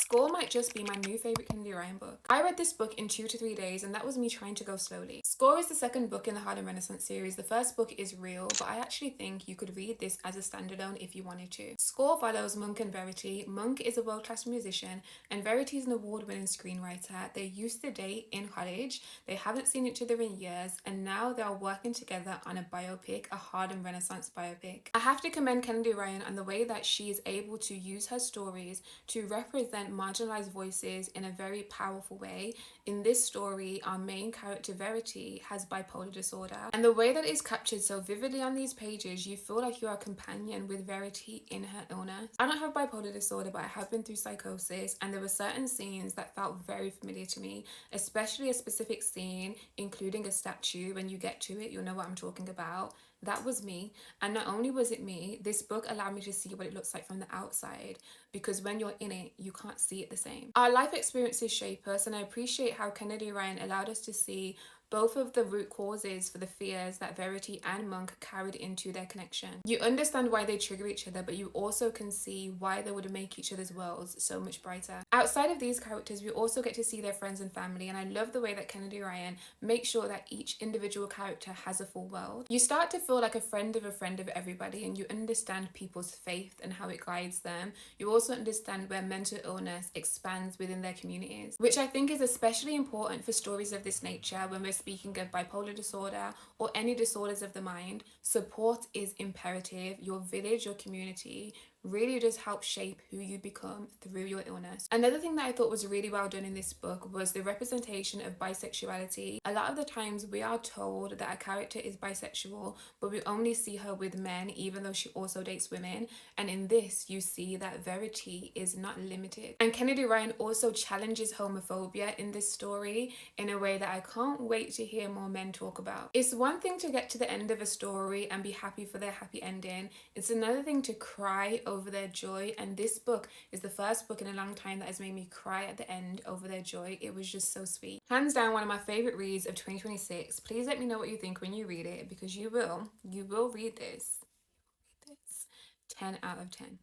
Score might just be my new favourite Kennedy Ryan book. I read this book in 2 to 3 days, and that was me trying to go slowly. Score is the second book in the Harlem Renaissance series. The first book is Real, but I actually think you could read this as a standalone if you wanted to. Score follows Monk and Verity. Monk is a world-class musician, and Verity is an award-winning screenwriter. They used to date in college, they haven't seen each other in years, and now they are working together on a biopic, a Harlem Renaissance biopic. I have to commend Kennedy Ryan on the way that she is able to use her stories to represent marginalized voices in a very powerful way. In this story, our main character Verity has bipolar disorder, and the way that it is captured so vividly on these pages, you feel like you are a companion with Verity in her illness. I don't have bipolar disorder, but I have been through psychosis, and there were certain scenes that felt very familiar to me, especially a specific scene including a statue. When you get to it, you'll know what I'm talking about. That was me. And not only was it me, this book allowed me to see what it looks like from the outside, because when you're in it, you can't see it the same. Our life experiences shape us, and I appreciate how Kennedy Ryan allowed us to see both of the root causes for the fears that Verity and Monk carried into their connection. You understand why they trigger each other, but you also can see why they would make each other's worlds so much brighter. Outside of these characters, we also get to see their friends and family, and I love the way that Kennedy Ryan makes sure that each individual character has a full world. You start to feel like a friend of everybody, and you understand people's faith and how it guides them. You also understand where mental illness expands within their communities, which I think is especially important for stories of this nature. When we're speaking of bipolar disorder or any disorders of the mind, support is imperative. Your village, your community really does help shape who you become through your illness. Another thing that I thought was really well done in this book was the representation of bisexuality. A lot of the times we are told that a character is bisexual, but we only see her with men, even though she also dates women. And in this, you see that Verity is not limited. And Kennedy Ryan also challenges homophobia in this story in a way that I can't wait to hear more men talk about. It's one thing to get to the end of a story and be happy for their happy ending. It's another thing to cry over their joy, and this book is the first book in a long time that has made me cry at the end over their joy. It was just so sweet. Hands down, one of my favorite reads of 2026. Please let me know what you think when you read it, because you will read this 10 out of 10.